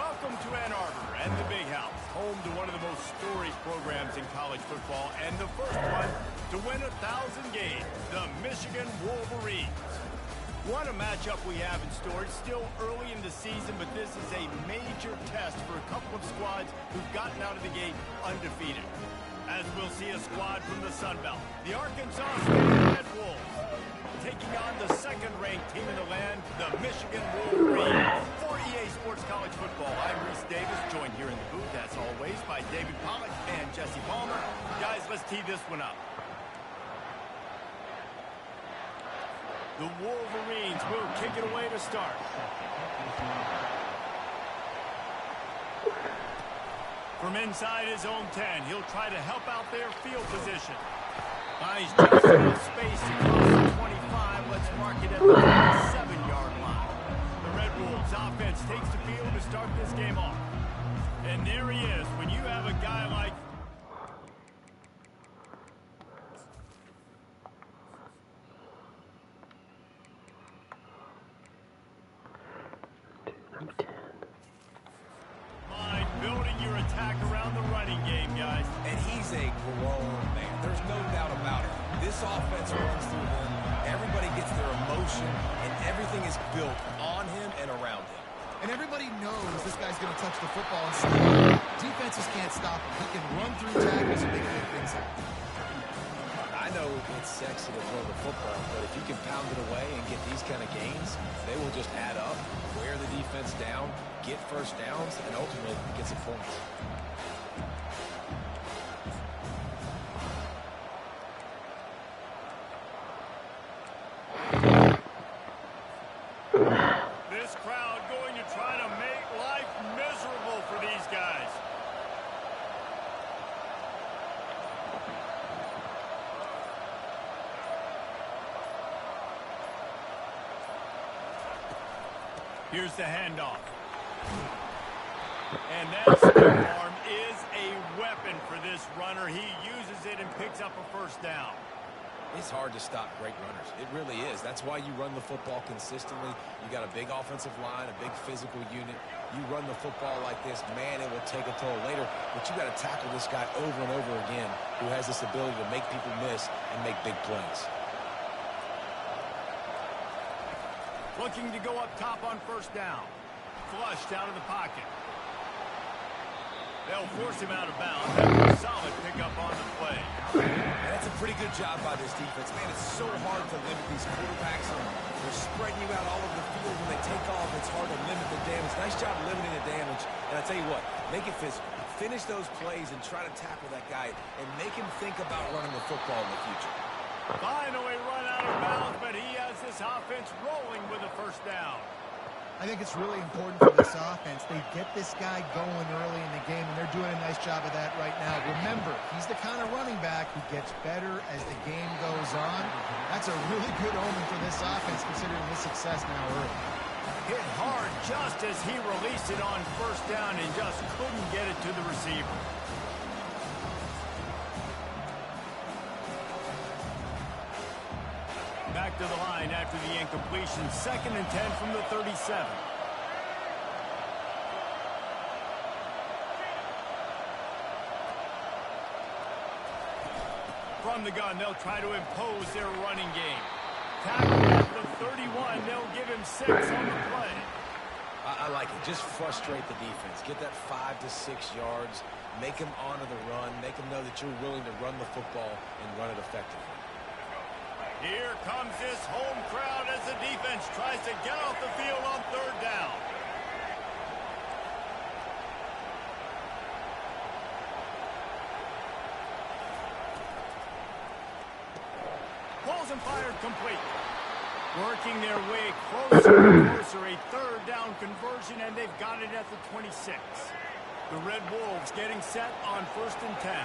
Welcome to Ann Arbor and the Big House, home to one of the most storied programs in college football, and the first one to win 1,000 games, the Michigan Wolverines. What a matchup we have in store. It's still early in the season, but this is a major test for a couple of squads who've gotten out of the gate undefeated. As we'll see a squad from the Sun Belt, the Arkansas State Red Wolves, taking on the second-ranked team in the land, the Michigan Wolverines. For EA Sports College Football, I'm Reese Davis, joined here in the booth, as always, by David Pollack and Jesse Palmer. Guys, let's tee this one up. The Wolverines will kick it away to start. From inside his own 10, he'll try to help out their field position. He's just enough space to cross the 25. Let's mark it at the 27-yard line. The Red Wolves offense takes the field to start this game off. And there he is. When you have a guy like... Mind building your attack around the running game, guys. And he's a grown man. There's no doubt about it. This offense runs through him. Everybody gets their emotion, and everything is built on him and around him. And everybody knows this guy's going to touch the football and stop. Defenses can't stop him. He can run through tackles and make big things happen. I know it's sexy to throw the football, but if you can pound it away and get these kind of gains, they will just add up, wear the defense down, get first downs, and ultimately get some points. This crowd going to try to make life miserable for these guys. Here's the handoff. And that stiff arm is a weapon for this runner. He uses it and picks up a first down. It's hard to stop great runners. It really is. That's why you run the football consistently. You got a big offensive line, a big physical unit. You run the football like this, man, it will take a toll later. But you got to tackle this guy over and over again who has this ability to make people miss and make big plays. Looking to go up top on first down. Flushed out of the pocket. They'll force him out of bounds. That's a solid pickup on the play. And that's a pretty good job by this defense. Man, it's so hard to limit these quarterbacks. They're spreading you out all over the field. When they take off, it's hard to limit the damage. Nice job limiting the damage. And I tell you what, make it physical. Finish those plays and try to tackle that guy and make him think about running the football in the future. Finally run out of bounds, but he has this offense rolling with a first down. I think it's really important for this offense. They get this guy going early in the game, and they're doing a nice job of that right now. Remember, he's the kind of running back who gets better as the game goes on. That's a really good omen for this offense, considering his success now early. Hit hard just as he released it on first down and just couldn't get it to the receiver. Back to the line after the incompletion. 2nd and 10 from the 37. From the gun, they'll try to impose their running game. Tackle at the 31. They'll give him 6 on the play. I like it. Just frustrate the defense. Get that 5 to 6 yards. Make them honor the run. Make them know that you're willing to run the football and run it effectively. Here comes this home crowd as the defense tries to get off the field on 3rd down. Pulls and fired complete. Working their way closer and closer. A 3rd down conversion, and they've got it at the 26. The Red Wolves getting set on 1st and 10.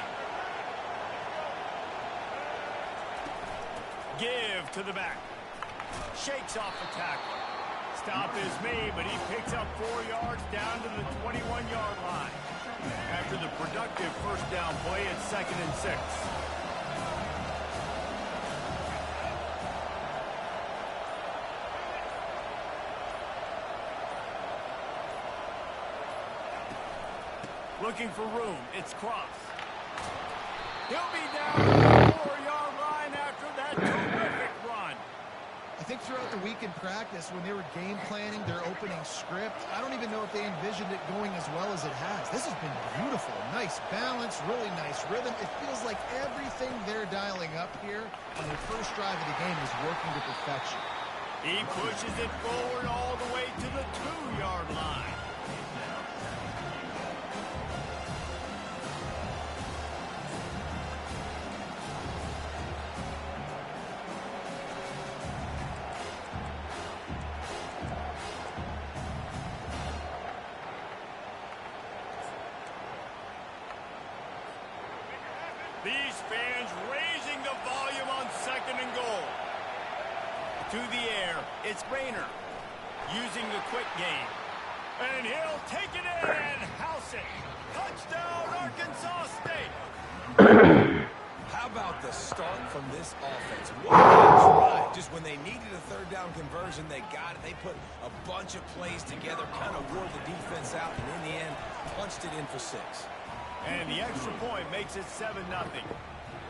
Give to the back. Shakes off the tackle. Stop is made, but he picks up 4 yards down to the 21-yard line. After the productive first down play, it's 2nd and 6. Looking for room. It's Cross. He'll be down at the 4-yard line after that terrific run. I think throughout the week in practice, when they were game planning their opening script, I don't even know if they envisioned it going as well as it has. This has been beautiful. Nice balance, really nice rhythm. It feels like everything they're dialing up here on their first drive of the game is working to perfection. He pushes it forward all the way to the 2-yard line. These fans raising the volume on 2nd and goal. To the air, it's Rayner using the quick game. And he'll take it in and house it. Touchdown, Arkansas State. How about the start from this offense? What a drive. Just when they needed a 3rd down conversion, they got it. They put a bunch of plays together, kind of wore the defense out, and in the end, punched it in for 6. And the extra point makes it 7-0.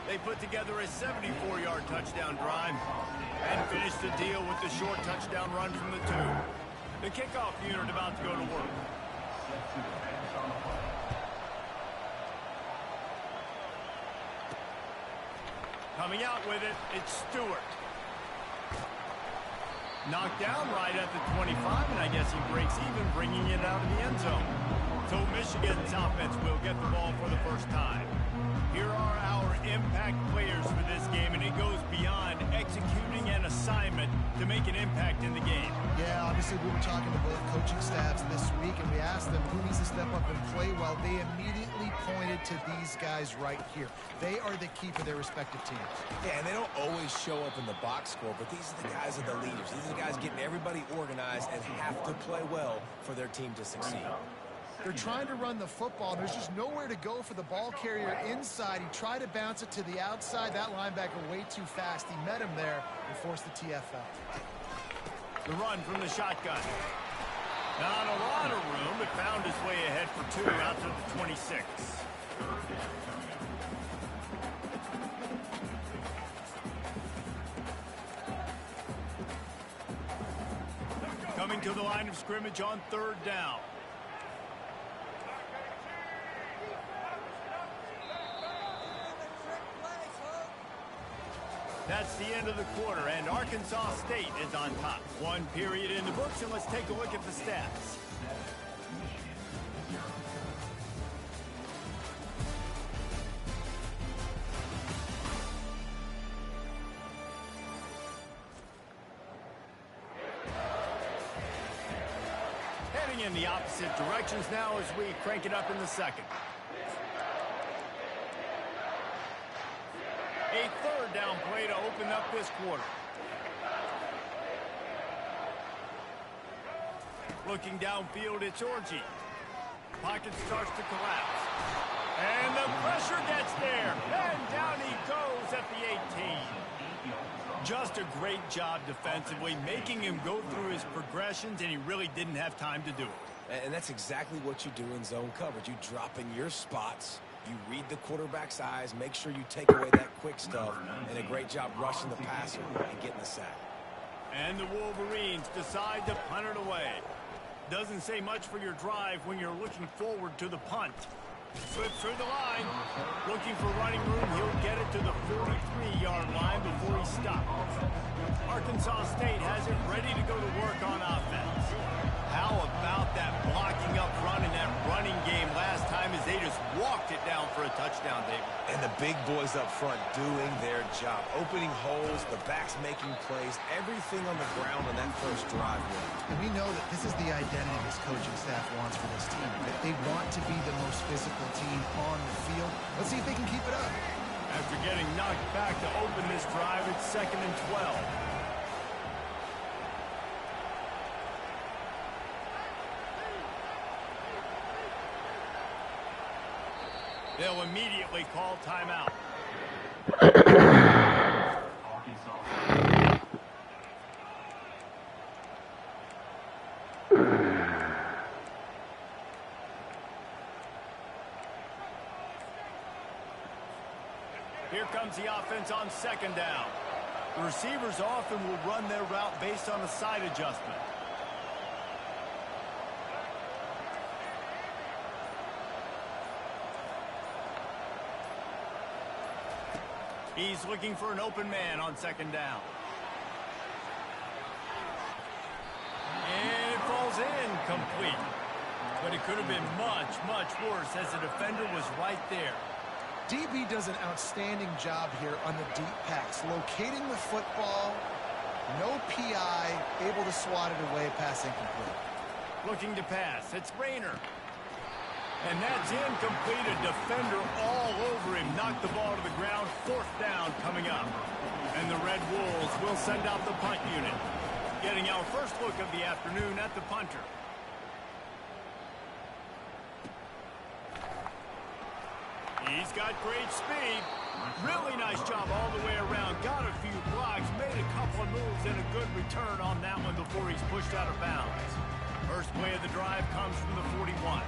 They put together a 74-yard touchdown drive and finished the deal with the short touchdown run from the 2. The kickoff unit about to go to work. Coming out with it, it's Stewart. Knocked down right at the 25, and I guess he breaks even, bringing it out of the end zone. So Michigan's offense will get the ball for the first time. Here are our impact players for this game, and it goes beyond executing an assignment to make an impact in the game. Yeah, obviously we were talking to both coaching staffs this week, and we asked them who needs to step up and play well. They immediately pointed to these guys right here. They are the key for their respective teams. Yeah, and they don't always show up in the box score, but these are the guys that are the leaders. These are the guys getting everybody organized and have to play well for their team to succeed. They're trying to run the football. There's just nowhere to go for the ball carrier inside. He tried to bounce it to the outside. That linebacker way too fast. He met him there and forced the TFL. The run from the shotgun. Not a lot of room, but found his way ahead for 2 out to the 26. Coming to the line of scrimmage on 3rd down. That's the end of the quarter, and Arkansas State is on top. 1 period in the books, and let's take a look at the stats. Heading in the opposite directions now as we crank it up in the 2nd. A 3rd down play to open up this quarter. Looking downfield, it's Orji. Pocket starts to collapse. And the pressure gets there. And down he goes at the 18. Just a great job defensively, making him go through his progressions, and he really didn't have time to do it. And that's exactly what you do in zone coverage. You drop in your spots. You read the quarterback's eyes, make sure you take away that quick stuff, and a great job rushing the passer and getting the sack. And the Wolverines decide to punt it away. Doesn't say much for your drive when you're looking forward to the punt. Slips through the line. Looking for running room, he'll get it to the 43-yard line before he stops. Arkansas State has it ready to go to work on offense. How about that blocking up front in that running game last time as they just walked it down for a touchdown, David? And the big boys up front doing their job. Opening holes, the backs making plays, everything on the ground on that first drive. And we know that this is the identity this coaching staff wants for this team. That they want to be the most physical team on the field. Let's see if they can keep it up. After getting knocked back to open this drive, it's 2nd and 12. They'll immediately call timeout. Here comes the offense on second down. The receivers often will run their route based on a side adjustment. He's looking for an open man on second down. And it falls in complete. But it could have been much, much worse as the defender was right there. DB does an outstanding job here on the deep pass, locating the football, no PI, able to swat it away, pass incomplete. Looking to pass, it's Rayner. And that's incomplete, a defender all over him, knocked the ball to the ground, fourth down coming up. And the Red Wolves will send out the punt unit, getting our first look of the afternoon at the punter. He's got great speed. Really nice job all the way around. Got a few blocks, made a couple of moves, and a good return on that one before he's pushed out of bounds. First play of the drive comes from the 41.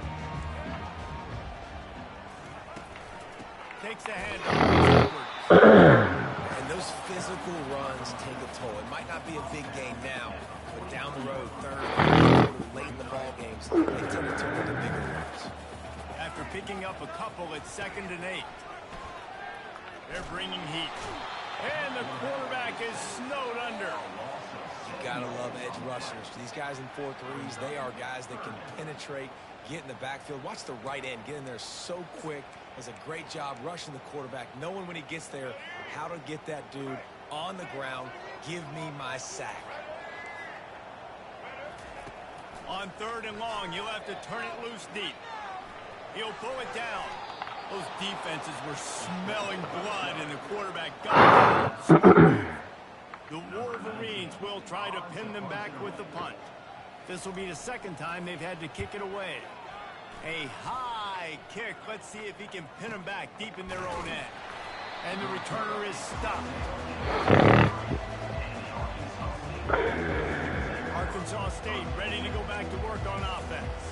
Takes the handoff. And those physical runs take a toll. It might not be a big gain now, but down the road, third, late in the ball games, they tend to turn into bigger runs. After picking up a couple, it's 2nd and 8. They're bringing heat. And the quarterback is snowed under. You gotta love edge rushers. These guys in 4-3s, they are guys that can penetrate, get in the backfield. Watch the right end get in there so quick. Does a great job rushing the quarterback, knowing when he gets there how to get that dude on the ground. Give me my sack. On 3rd and long, you'll have to turn it loose deep. He'll pull it down. Those defenses were smelling blood, and the quarterback got it. The Wolverines will try to pin them back with the punt. This will be the 2nd time they've had to kick it away. A high kick. Let's see if he can pin them back deep in their own end. And the returner is stopped. Arkansas State ready to go back to work on offense.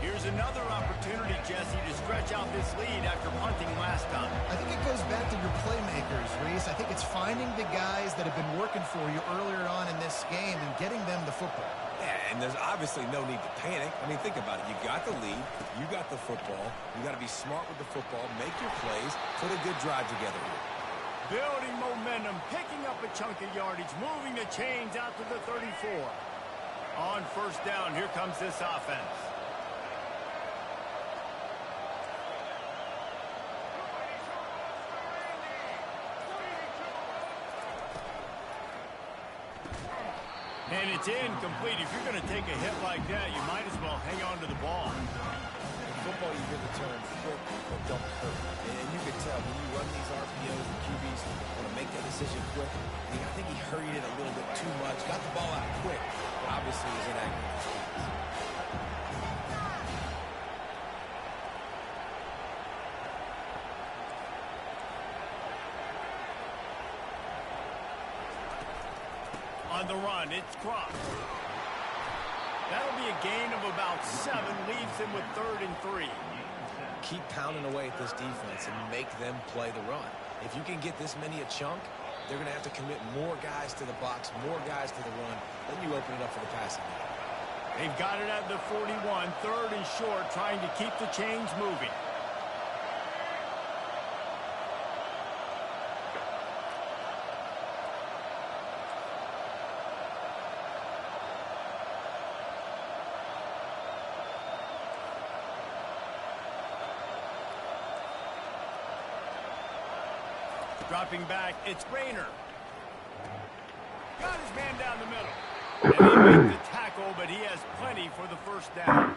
Here's another opportunity, Jesse, to stretch out this lead after punting last time. I think it goes back to your playmakers, Reese. I think it's finding the guys that have been working for you earlier on in this game and getting them the football. Yeah, and there's obviously no need to panic. I mean, think about it. You got the lead. You got the football. You got to be smart with the football, make your plays, put a good drive together here. Building momentum, picking up a chunk of yardage, moving the chains out to the 34. On 1st down, here comes this offense. And it's incomplete. If you're going to take a hit like that, you might as well hang on to the ball. Football, you hear the term quick but don't hurt. And you can tell when you run these RPOs, the QBs want to make that decision quick. I think he hurried it a little bit too much. Got the ball out quick, but obviously was inaccurate. On the run, it's crossed. That'll be a gain of about 7, leaves him with 3rd and 3. Keep pounding away at this defense and make them play the run. If you can get this many a chunk, they're going to have to commit more guys to the box, more guys to the run. Then you open it up for the passing game. They've got it at the 41, 3rd and short, trying to keep the chains moving. Dropping back, it's Rayner. Got his man down the middle. And they make the tackle, but he has plenty for the 1st down.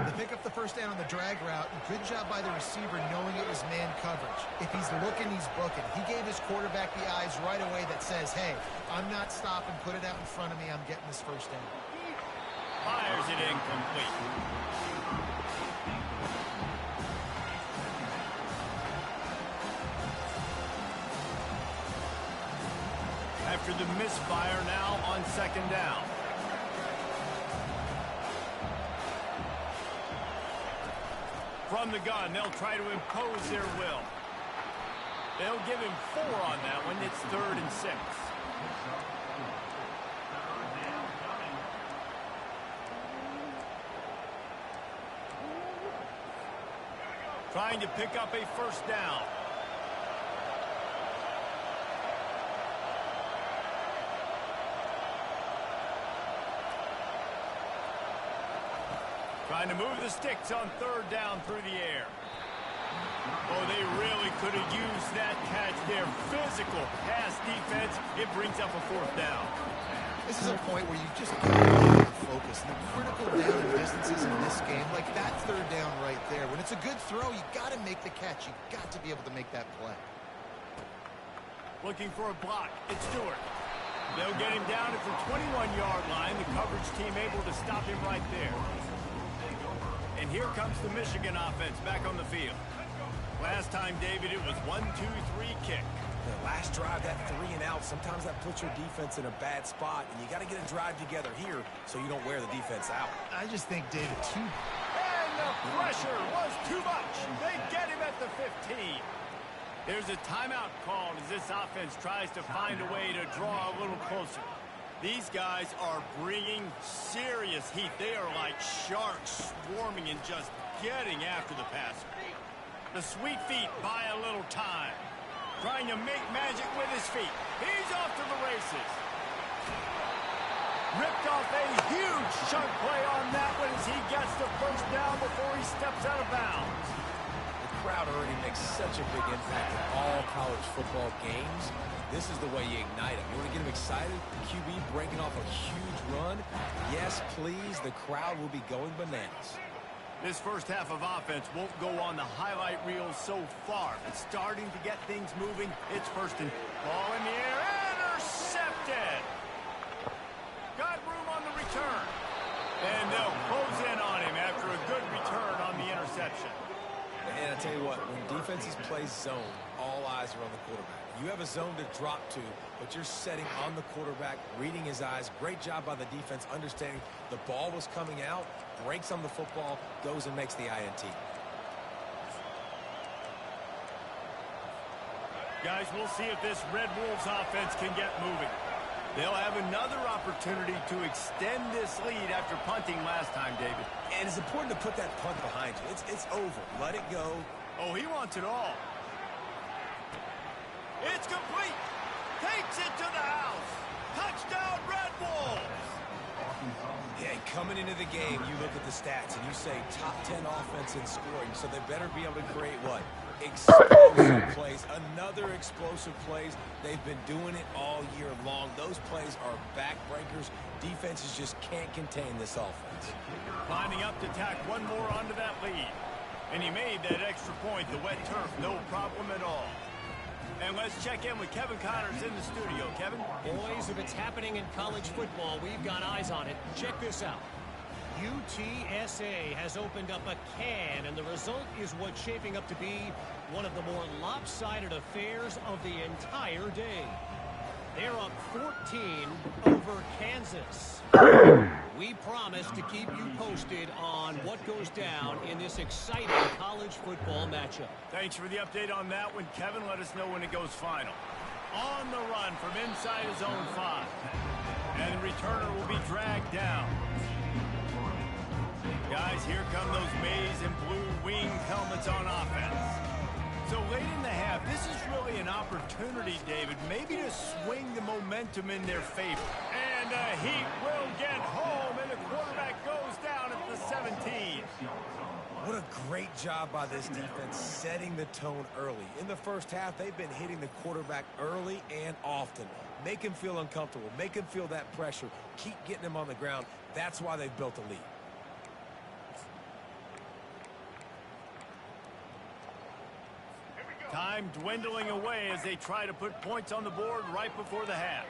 They pick up the 1st down on the drag route. Good job by the receiver knowing it was man coverage. If he's looking, he's booking. He gave his quarterback the eyes right away that says, hey, I'm not stopping. Put it out in front of me. I'm getting this 1st down. Fires it incomplete. After the misfire, now on 2nd down. From the gun, they'll try to impose their will. They'll give him 4 on that one. It's 3rd and 6. Trying to pick up a first down. Trying to move the sticks on 3rd down through the air. Oh, they really could have used that catch there. Physical pass defense. It brings up a 4th down. This is a point where you just got to focus. The critical down distances in this game, like that 3rd down right there. When it's a good throw, you got to make the catch. You got to be able to make that play. Looking for a block. It's Stewart. They'll get him down at the 21-yard line. The coverage team able to stop him right there. And here comes the Michigan offense back on the field. Last time, David, it was 1-2-3 kick. The last drive, that 3 and out, sometimes that puts your defense in a bad spot, and you got to get a drive together here so you don't wear the defense out. I just think, David, And the pressure was too much. They get him at the 15. There's a timeout called as this offense tries to find a way to draw a little closer. These guys are bringing serious heat. They are like sharks swarming and just getting after the passer. The sweet feet buy a little time. Trying to make magic with his feet. He's off to the races. Ripped off a huge chunk play on that one as he gets the first down before he steps out of bounds. The crowd already makes such a big impact in all college football games. This is the way you ignite them. You want to get them excited? QB breaking off a huge run? Yes, please. The crowd will be going bananas. This first half of offense won't go on the highlight reel so far. It's starting to get things moving. It's first and ball in the air. Intercepted. Got room on the return. And they'll close in on him after a good return on the interception. And I tell you what, when defenses play zone, all eyes are on the quarterback. You have a zone to drop to, but you're setting on the quarterback, reading his eyes. Great job by the defense, understanding the ball was coming out, breaks on the football, goes and makes the INT. Guys, we'll see if this Red Wolves offense can get moving. They'll have another opportunity to extend this lead after punting last time, David. And it's important to put that punt behind you. It's over. Let it go. Oh, he wants it all. It's complete. Takes it to the house. Touchdown, Red Wolves. Yeah, coming into the game, you look at the stats and you say top 10 offense in scoring, so they better be able to create what? Explosive plays, another explosive plays. They've been doing it all year long. Those plays are backbreakers. Defenses just can't contain this offense. Lining up to tack one more onto that lead. And he made that extra point, the wet turf, no problem at all. And let's check in with Kevin Connors in the studio. Kevin? Boys, if it's happening in college football, we've got eyes on it. Check this out. UTSA has opened up a can, and the result is what's shaping up to be one of the more lopsided affairs of the entire day. They're up 14 over Kansas. We promise to keep you posted on what goes down in this exciting college football matchup. Thanks for the update on that one, Kevin. Let us know when it goes final. On the run from inside his own 5. And the returner will be dragged down. Guys, here come those maize and blue wing helmets on offense. So late in the half, this is really an opportunity, David, maybe to swing the momentum in their favor. And the Heat will get home, and the quarterback goes down at the 17. What a great job by this defense setting the tone early. In the first half, they've been hitting the quarterback early and often. Make him feel uncomfortable. Make him feel that pressure. Keep getting him on the ground. That's why they've built a lead. Time dwindling away as they try to put points on the board right before the half.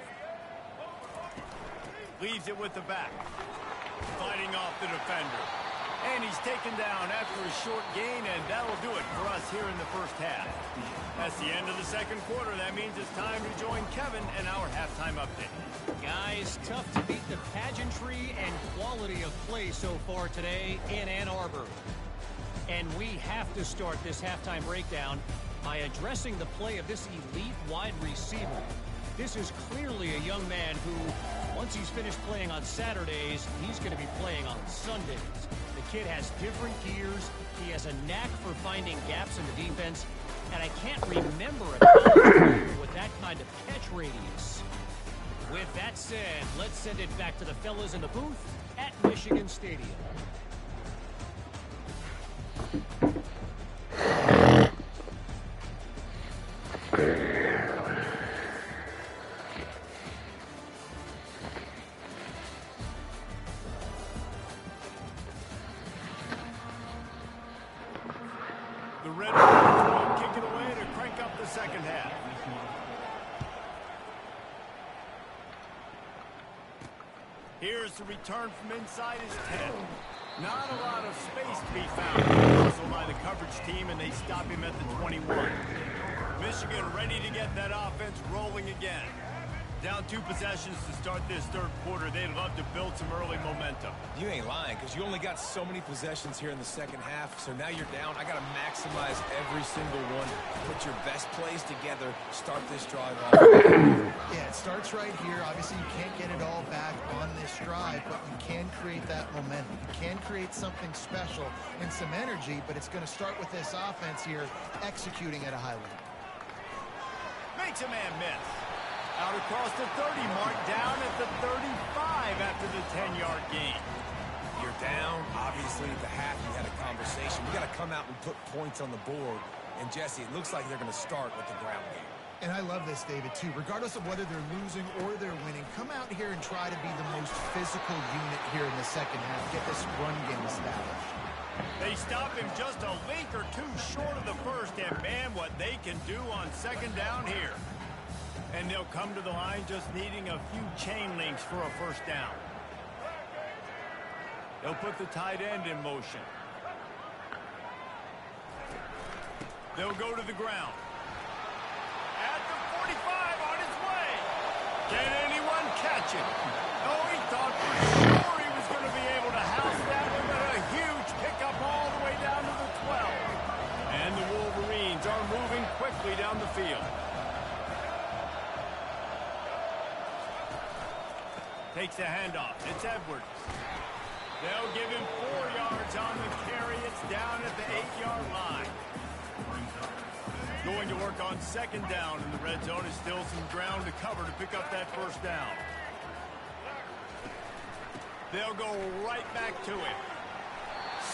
Leaves it with the back. Fighting off the defender. And he's taken down after a short gain, and that'll do it for us here in the first half. That's the end of the second quarter. That means it's time to join Kevin and our halftime update. Guys, tough to beat the pageantry and quality of play so far today in Ann Arbor. And we have to start this halftime breakdown by addressing the play of this elite wide receiver. This is clearly a young man who, once he's finished playing on Saturdays, he's going to be playing on Sundays. The kid has different gears. He has a knack for finding gaps in the defense. And I can't remember a college with that kind of catch radius. With that said, let's send it back to the fellas in the booth at Michigan Stadium. The Red Bulls will kick it away to crank up the second half. Here's the return from inside his 10. Not a lot of space to be found. Also by the coverage team, and they stop him at the 21. Michigan ready to get that offense rolling again. Down 2 possessions to start this third quarter. They'd love to build some early momentum. You ain't lying, because you only got so many possessions here in the second half, so now you're down. I got to maximize every single one. Put your best plays together. Start this drive off. Yeah, it starts right here. Obviously, you can't get it all back on this drive, but you can create that momentum. You can create something special and some energy, but it's going to start with this offense here executing at a high level. Makes a man miss. Out across the 30 mark, down at the 35 after the 10-yard gain. You're down. Obviously, at the half, you had a conversation. We got to come out and put points on the board. And, Jesse, it looks like they're going to start with the ground game. And I love this, David, too. Regardless of whether they're losing or they're winning, come out here and try to be the most physical unit here in the second half. Get this run game established. They stop him just a link or two short of the first, and man, what they can do on second down here. And they'll come to the line just needing a few chain links for a first down. They'll put the tight end in motion. They'll go to the ground. At the 45 on his way. Can anyone catch it? Oh, he thought for sure he was going to be able to house that one, but a huge pickup all the way down to the 12. And the Wolverines are moving quickly down the field. Takes the handoff. It's Edwards. They'll give him 4 yards on the carry. It's down at the 8-yard line. Going to work on second down in the red zone. Is still some ground to cover to pick up that first down. They'll go right back to it.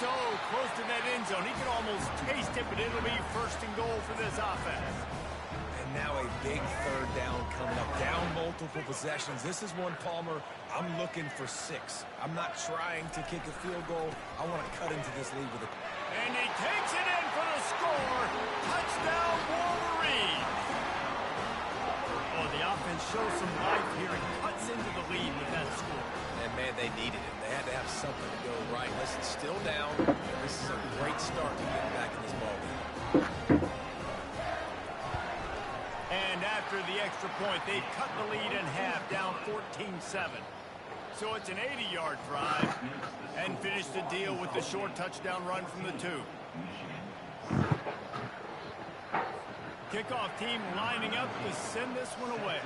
So close to that end zone. He can almost taste it, but it'll be first and goal for this offense. Now a big third down coming up. Down multiple possessions. This is one, Palmer, I'm looking for 6. I'm not trying to kick a field goal. I want to cut into this lead with it. And he takes it in for the score. Touchdown, Wolverines. Oh, the offense shows some life here and cuts into the lead with that score. And, man, they needed it. They had to have something to go right. Listen, still down. And this is a great start to get back in this ballgame. And after the extra point, they cut the lead in half, down 14-7. So it's an 80-yard drive, and finish the deal with the short touchdown run from the 2. Kickoff team lining up to send this one away.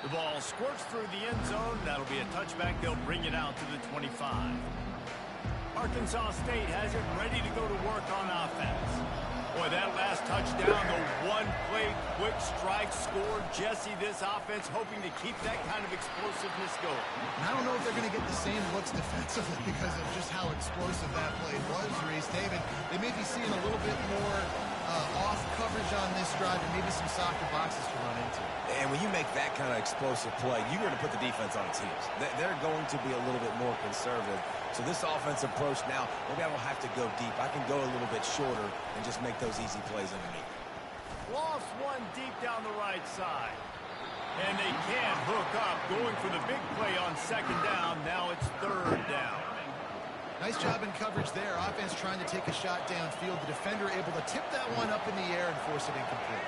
The ball squirts through the end zone. That'll be a touchback. They'll bring it out to the 25. Arkansas State has it ready to go to work on offense. Boy, that last touchdown, the one-play quick strike score. Jesse, this offense hoping to keep that kind of explosiveness going. And I don't know if they're going to get the same looks defensively because of just how explosive that play was, Reese. David, they may be seeing a little bit more off coverage on this drive and maybe some softer boxes to run into. And when you make that kind of explosive play, you're going to put the defense on its heels. They're going to be a little bit more conservative. So this offensive approach now, maybe I don't have to go deep. I can go a little bit shorter and just make those easy plays underneath. Lost one deep down the right side. And they can't hook up. Going for the big play on second down. Now it's third down. Nice job in coverage there. Offense trying to take a shot downfield. The defender able to tip that one up in the air and force it incomplete.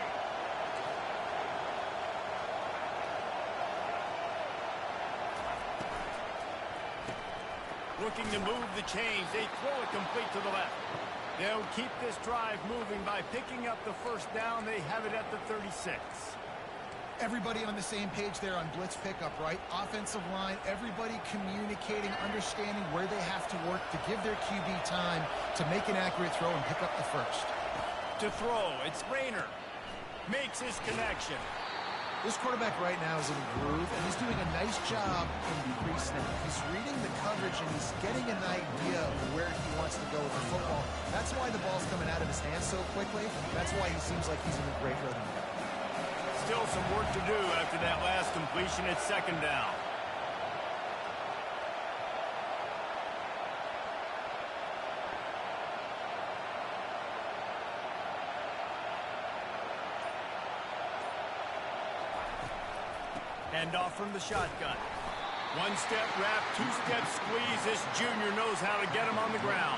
Looking to move the chains. They throw it complete to the left. They'll keep this drive moving by picking up the first down. They have it at the 36. Everybody on the same page there on blitz pickup, right? Offensive line, everybody communicating, understanding where they have to work to give their QB time to make an accurate throw and pick up the first. To throw, it's Rayner. Makes his connection. This quarterback right now is in a groove, and he's doing a nice job in pre-snap. He's reading the coverage, and he's getting an idea of where he wants to go with the football. That's why the ball's coming out of his hands so quickly. That's why he seems like he's in a great rhythm. Still some work to do after that last completion. It's second down. Hand off from the shotgun. One-step wrap, two-step squeeze. This junior knows how to get him on the ground.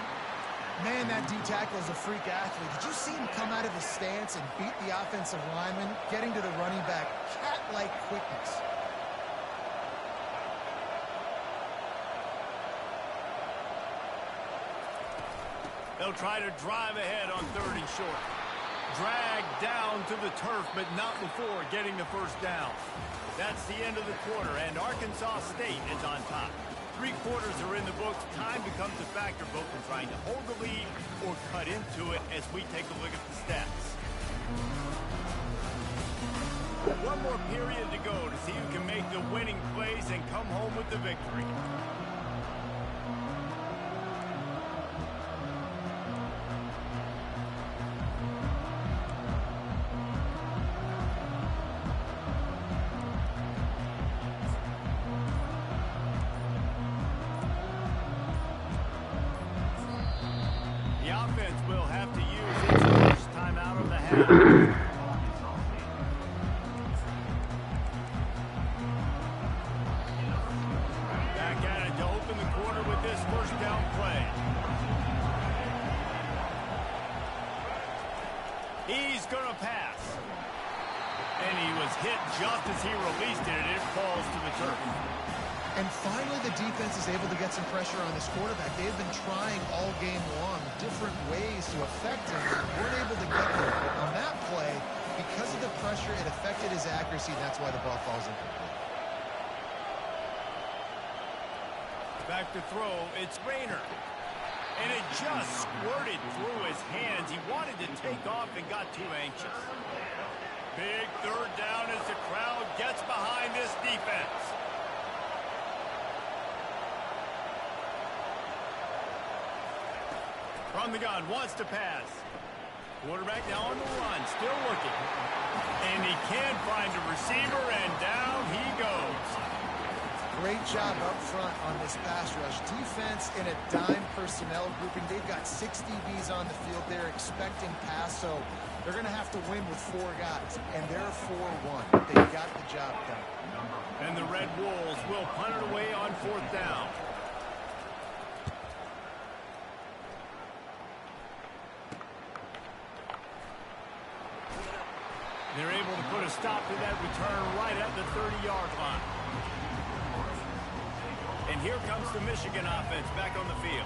Man, that D-tackle is a freak athlete. Did you see him come out of the stance and beat the offensive lineman, getting to the running back? Cat-like quickness. They'll try to drive ahead on 3rd and short. Dragged down to the turf, but not before getting the first down. That's the end of the quarter, and Arkansas State is on top. 3 quarters are in the books. Time becomes a factor, both in trying to hold the lead or cut into it as we take a look at the stats. One more period to go to see who can make the winning plays and come home with the victory. Will have to use its first time out of the half. Back at it to open the quarter with this first down play. He's going to pass. And he was hit just as he released it, and it falls to the turf. And finally, the defense is able to get some pressure on this quarterback. They've been trying all game long different ways to affect him. Weren't able to get there. But on that play, because of the pressure, it affected his accuracy. That's why the ball falls incomplete. Back to throw. It's Rayner. And it just squirted through his hands. He wanted to take off and got too anxious. Big 3rd down as the crowd gets behind this defense. From the gun, wants to pass. Quarterback now on the run, still looking. And he can't find a receiver, and down he goes. Great job up front on this pass rush. Defense in a dime personnel grouping. They've got 6 DBs on the field. They're expecting pass, so they're going to have to win with 4 guys. And they're 4-1. They got the job done. And the Red Wolves will punt it away on 4th down. They're able to put a stop to that return right at the 30-yard line. And here comes the Michigan offense back on the field.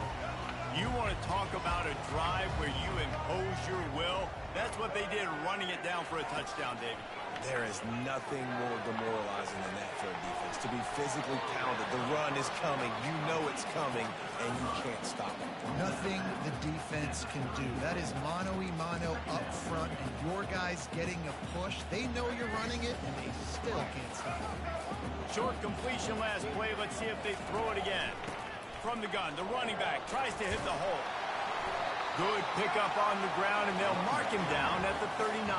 You want to talk about a drive where you impose your will? That's what they did, running it down for a touchdown, David. There is nothing more demoralizing than that for a defense. To be physically pounded. The run is coming. You know it's coming, and you can't stop it. Nothing the defense can do. That is mano-a-mano up front, and your guys getting a push. They know you're running it, and they still can't stop it. Short completion last play. Let's see if they throw it again. From the gun, the running back tries to hit the hole. Good pickup on the ground, and they'll mark him down at the 39.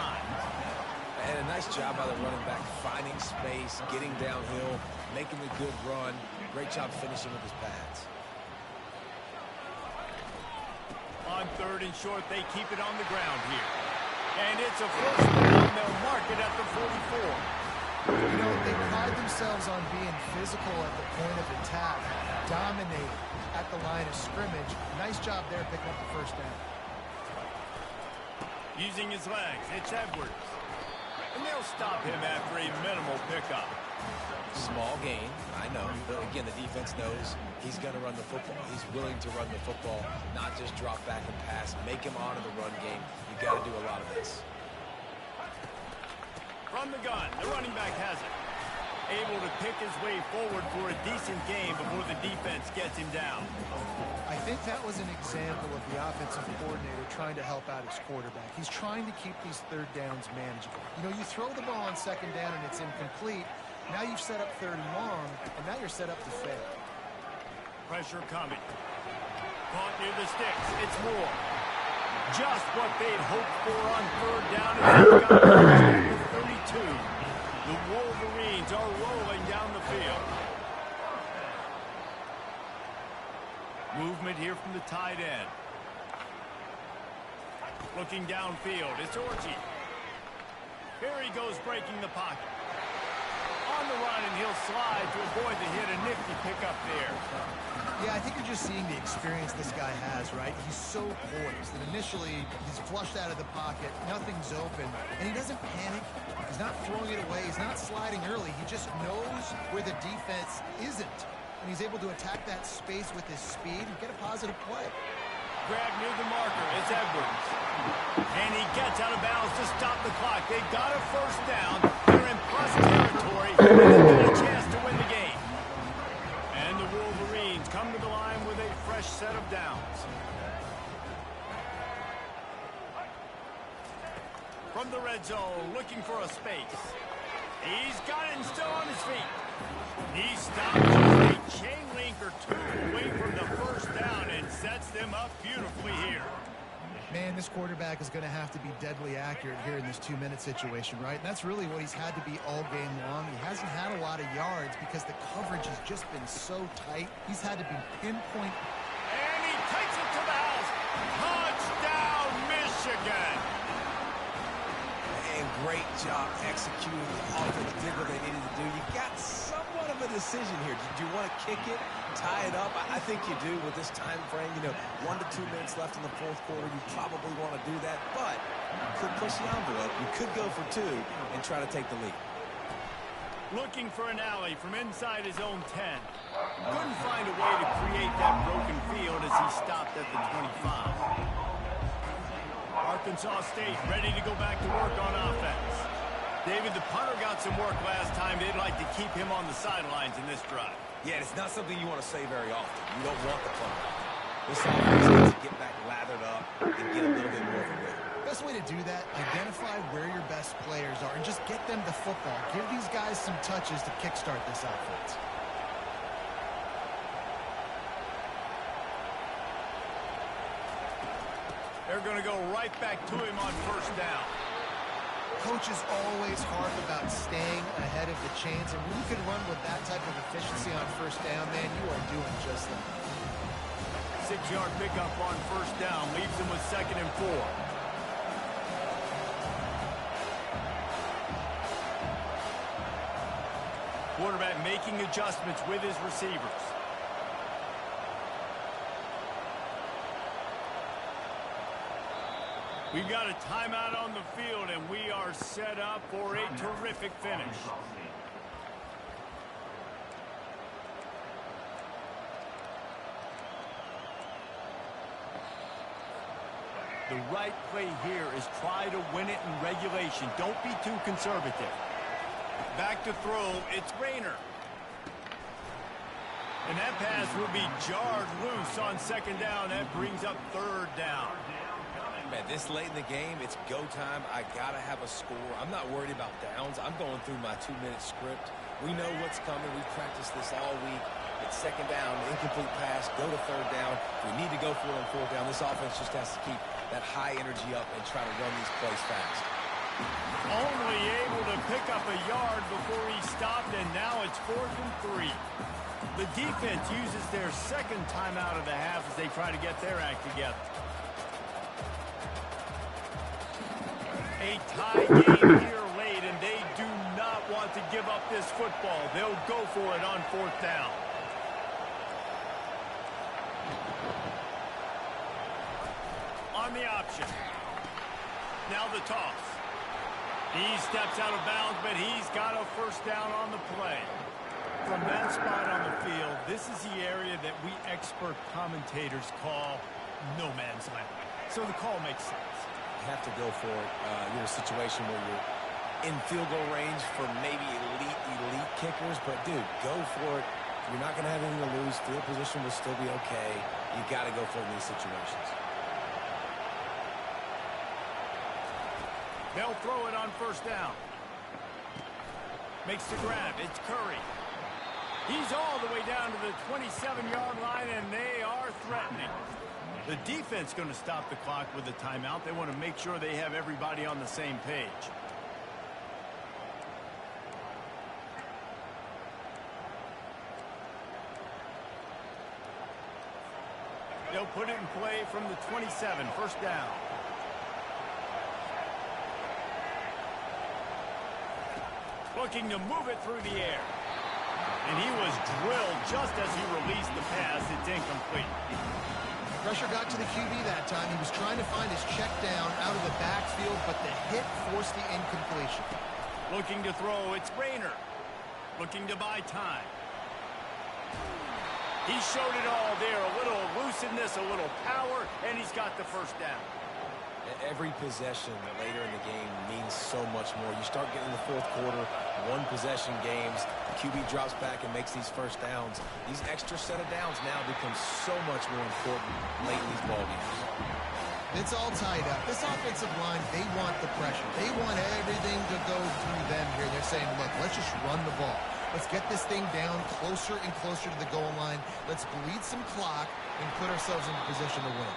And a nice job by the running back, finding space, getting downhill, making a good run. Great job finishing with his pads. On 3rd and short, they keep it on the ground here. And it's a first down. They'll mark it at the 44. You know, they pride themselves on being physical at the point of attack, dominating at the line of scrimmage. Nice job there picking up the first down. Using his legs, it's And they'll stop him after a minimal pickup. Small gain, I know. But again, the defense knows he's going to run the football. He's willing to run the football, not just drop back and pass. Make him honor the run game. You got to do a lot of this. From the gun, the running back has it. Able to pick his way forward for a decent game before the defense gets him down. I think that was an example of the offensive coordinator trying to help out his quarterback. He's trying to keep these third downs manageable. You know, you throw the ball on second down and it's incomplete. Now you've set up third and long, and now you're set up to fail. Pressure coming. Caught near the sticks. It's Moore. Just what they'd hoped for on third down. It's 32. The Wolverines are rolling down the field. Movement here from the tight end. Looking downfield, it's Orchie. Here he goes breaking the pocket. On the run, and he'll slide to avoid the hit. A nifty pickup there. Yeah, I think you're just seeing the experience this guy has, right? He's so poised that initially he's flushed out of the pocket, nothing's open, and he doesn't panic. He's not throwing it away. He's not sliding early. He just knows where the defense isn't, and he's able to attack that space with his speed and get a positive play. Grab near the marker. It's Edwards. And he gets out of bounds to stop the clock. They got a first down. They're in plus territory. And they've got a chance to win the game. And the Wolverines come to the line with a fresh set of downs. From the red zone, looking for a space. He's got it and still on his feet. He stops just a chain link or two away from the first down and sets them up beautifully here. Man, this quarterback is going to have to be deadly accurate here in this 2-minute situation, right? And that's really what he's had to be all game long. He hasn't had a lot of yards because the coverage has just been so tight. He's had to be pinpoint. And he takes it to the house. Touchdown, Michigan. And great job executing. The offense did what they needed to do. You got somewhat of a decision here. Do you want to kick it, tie it up? I think you do with this time frame. You know, 1 to 2 minutes left in the fourth quarter. You probably want to do that, but you could push the envelope. You could go for 2 and try to take the lead. Looking for an alley from inside his own 10. Couldn't find a way to create that broken field as he stopped at the 25. Arkansas State ready to go back to work on offense. David, the punter got some work last time. They'd like to keep him on the sidelines in this drive. Yeah, it's not something you want to say very often. You don't want the punter. This offense needs to get back lathered up and get a little bit more of a rhythm. Best way to do that, identify where your best players are and just get them the football. Give these guys some touches to kickstart this offense. They're going to go right back to him on first down. Coaches always harp about staying ahead of the chains, and when you can run with that type of efficiency on first down, man, you are doing just that. 6-yard pickup on first down leaves him with 2nd and 4. Quarterback making adjustments with his receivers. We've got a timeout on the field, and we are set up for a terrific finish. The right play here is try to win it in regulation. Don't be too conservative. Back to throw, it's Rayner. And that pass will be jarred loose on 2nd down. That brings up 3rd down. Man, this late in the game, it's go time. I got to have a score. I'm not worried about downs. I'm going through my 2-minute script. We know what's coming. We've practiced this all week. It's 2nd down, incomplete pass, go to 3rd down. If we need to go for it on 4th down, this offense just has to keep that high energy up and try to run these plays fast. Only able to pick up a yard before he stopped, and now it's 4th and 3. The defense uses their 2nd timeout of the half as they try to get their act together. A tie game here late, and they do not want to give up this football. They'll go for it on 4th down. On the option. Now the toss. He steps out of bounds, but he's got a first down on the play. from that spot on the field, this is the area that we expert commentators call no man's land. So the call makes sense. You have to go for it. You're in a situation where you're in field goal range for maybe elite kickers, but dude, go for it. You're not going to have anything to lose. Field position will still be okay. You got to go for it in these situations. They'll throw it on first down. Makes the grab. It's Curry. He's all the way down to the 27-yard line, and they are threatening. The defense going to stop the clock with a timeout. They want to make sure they have everybody on the same page. They'll put it in play from the 27, first down. Looking to move it through the air. And he was drilled just as he released the pass. It's incomplete. Pressure got to the QB that time. He was trying to find his check down out of the backfield, but the hit forced the incompletion. Looking to throw, it's Rayner. Looking to buy time. He showed it all there. A little elusiveness, a little power, and he's got the first down. Every possession later in the game means so much more. You start getting the fourth quarter, one-possession games, the QB drops back and makes these first downs. These extra set of downs now become so much more important late in these ball games. It's all tied up. This offensive line, they want the pressure. They want everything to go through them here. They're saying, look, let's just run the ball. Let's get this thing down closer and closer to the goal line. Let's bleed some clock and put ourselves in a position to win.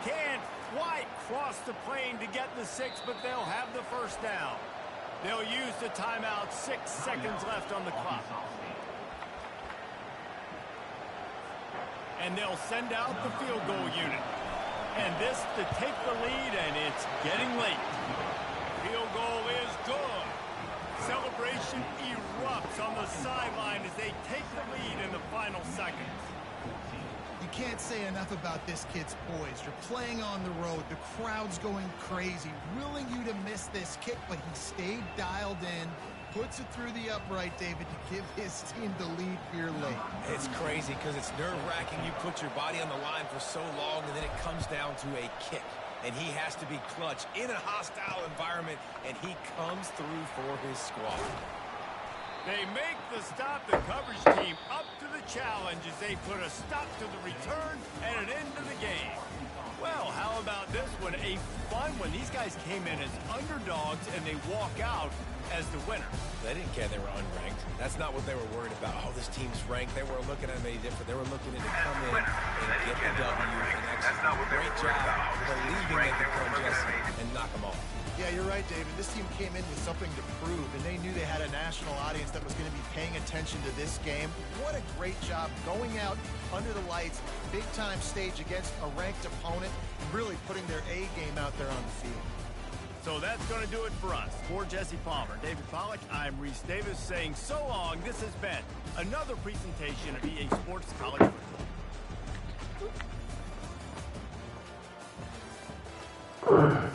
Can't quite cross the plane to get the 6, but they'll have the first down. They'll use the timeout. 6 seconds left on the clock. And they'll send out the field goal unit. And this to take the lead, and it's getting late. Field goal is good. Celebration erupts on the sideline as they take the lead in the final seconds. You can't say enough about this kid's poise. You're playing on the road. The crowd's going crazy, willing you to miss this kick, but he stayed dialed in, puts it through the upright, David, to give his team the lead here late. It's crazy because it's nerve-wracking. You put your body on the line for so long, and then it comes down to a kick. And he has to be clutch in a hostile environment, and he comes through for his squad. They make the stop. The coverage team up to the challenge as they put a stop to the return and an end to the game. Well, how about this one? A fun one. These guys came in as underdogs, and they walk out as the winner. They didn't care they were unranked. That's not what they were worried about. Oh, this team's ranked. They weren't looking at them any different. They were looking at to come in and get the W and execute. Great job believing they could come Jesse and knock them off. Yeah, you're right, David. This team came in with something to prove, and they knew they had a national audience that was going to be paying attention to this game. What a great job going out under the lights, big-time stage against a ranked opponent, and really putting their A game out there on the field. So that's going to do it for us. For Jesse Palmer, David Pollack, I'm Reese Davis saying so long. This has been another presentation of EA Sports College Football.